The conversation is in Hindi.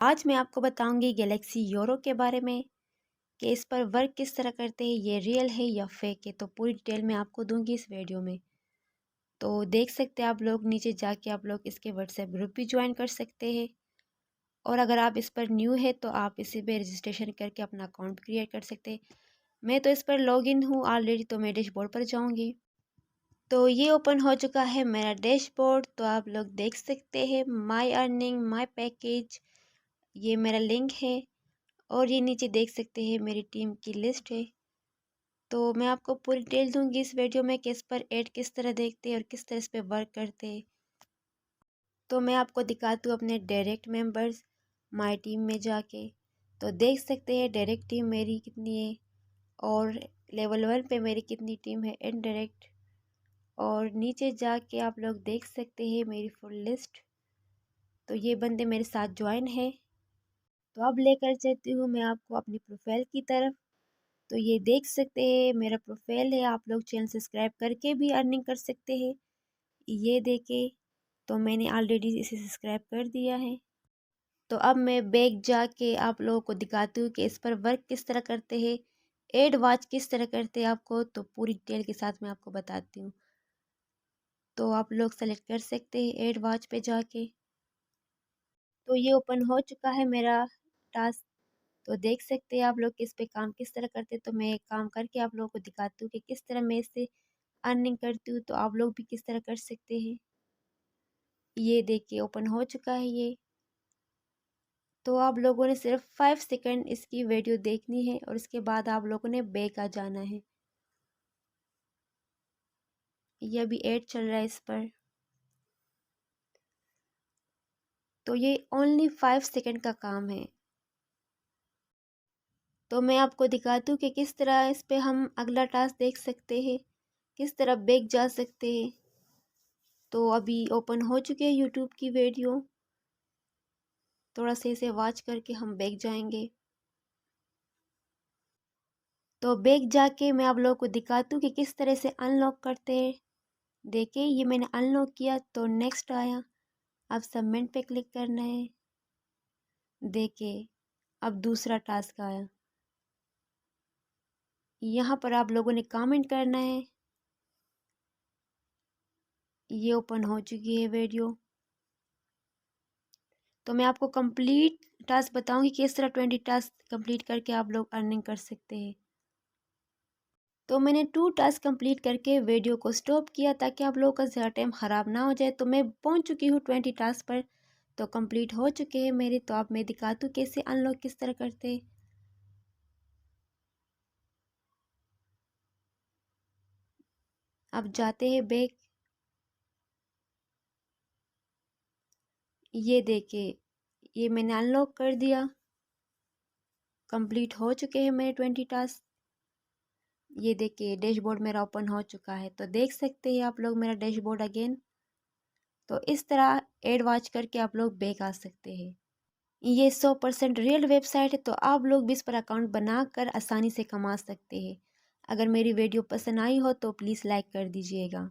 आज मैं आपको बताऊंगी गैलेक्सी यूरो के बारे में कि इस पर वर्क किस तरह करते हैं, ये रियल है या फेक है। तो पूरी डिटेल मैं आपको दूंगी इस वीडियो में। तो देख सकते हैं आप लोग, नीचे जाके आप लोग इसके व्हाट्सएप ग्रुप भी ज्वाइन कर सकते हैं। और अगर आप इस पर न्यू है तो आप इसी पे रजिस्ट्रेशन करके अपना अकाउंट क्रिएट कर सकते हैं। मैं तो इस पर लॉग इन हूँ ऑलरेडी, तो मैं डैशबोर्ड पर जाऊँगी। तो ये ओपन हो चुका है मेरा डैशबोर्ड। तो आप लोग देख सकते हैं माई अर्निंग, माई पैकेज, ये मेरा लिंक है। और ये नीचे देख सकते हैं मेरी टीम की लिस्ट है। तो मैं आपको पूरी डिटेल दूंगी इस वीडियो में कि इस पर ऐड किस तरह देखते हैं और किस तरह इस पर वर्क करते हैं। तो मैं आपको दिखाती हूँ अपने डायरेक्ट मेंबर्स माय टीम में जाके। तो देख सकते हैं डायरेक्ट टीम मेरी कितनी है और लेवल 1 पे मेरी कितनी टीम है इनडायरेक्ट। और नीचे जाके आप लोग देख सकते हैं मेरी फुल लिस्ट। तो ये बंदे मेरे साथ ज्वाइन है। तो अब लेकर चलती हूँ मैं आपको अपनी प्रोफाइल की तरफ। तो ये देख सकते हैं मेरा प्रोफाइल है। आप लोग चैनल सब्सक्राइब करके भी अर्निंग कर सकते हैं, ये देखे। तो मैंने ऑलरेडी इसे सब्सक्राइब कर दिया है। तो अब मैं बैक जाके आप लोगों को दिखाती हूँ कि इस पर वर्क किस तरह करते हैं, एड वॉच किस तरह करते हैं आपको। तो पूरी डिटेल के साथ मैं आपको बताती हूँ। तो आप लोग सेलेक्ट कर सकते हैं एड वॉच पे जाके। तो ये ओपन हो चुका है मेरा टास्क। तो देख सकते हैं आप लोग कि इस पे काम किस तरह करते हैं। तो मैं काम करके आप लोगों को दिखाती हूँ कि किस तरह मैं इससे अर्निंग करती हूँ। तो आप लोग भी किस तरह कर सकते हैं। ये देखिए ओपन हो चुका है ये। तो आप लोगों ने सिर्फ 5 सेकंड इसकी वीडियो देखनी है और इसके बाद आप लोगों ने बैक आ जाना है। ये अभी ऐड चल रहा है इस पर। तो ये ओनली 5 सेकंड का काम है। तो मैं आपको दिखाती हूँ कि किस तरह इस पे हम अगला टास्क देख सकते हैं, किस तरह बैक जा सकते हैं। तो अभी ओपन हो चुके हैं यूट्यूब की वीडियो। थोड़ा सा इसे वॉच करके हम बैक जाएंगे। तो बैक जाके मैं आप लोगों को दिखाती हूँ कि किस तरह से अनलॉक करते हैं। देखिए ये मैंने अनलॉक किया तो नेक्स्ट आया। अब सबमिट पे क्लिक करना है। देखिए अब दूसरा टास्क आया। यहाँ पर आप लोगों ने कमेंट करना है। ये ओपन हो चुकी है वीडियो। तो मैं आपको कंप्लीट टास्क बताऊंगी कि किस तरह 20 टास्क कंप्लीट करके आप लोग अर्निंग कर सकते हैं। तो मैंने 2 टास्क कंप्लीट करके वीडियो को स्टॉप किया ताकि आप लोगों का ज़्यादा टाइम ख़राब ना हो जाए। तो मैं पहुंच चुकी हूँ 20 टास्क पर। तो कंप्लीट हो चुके हैं मेरे। तो आप मैं दिखाती हूँ कैसे अनलॉक किस तरह करते हैं। अब जाते हैं बैक। ये देखिए ये मैंने अनलॉक कर दिया। कंप्लीट हो चुके हैं मेरे 20 टास्क। ये देखिए डैशबोर्ड मेरा ओपन हो चुका है। तो देख सकते हैं आप लोग मेरा डैशबोर्ड अगेन। तो इस तरह एड वॉच करके आप लोग बैक आ सकते हैं। ये 100% रियल वेबसाइट है। तो आप लोग भी इस पर अकाउंट बनाकर आसानी से कमा सकते हैं। अगर मेरी वीडियो पसंद आई हो तो प्लीज़ लाइक कर दीजिएगा।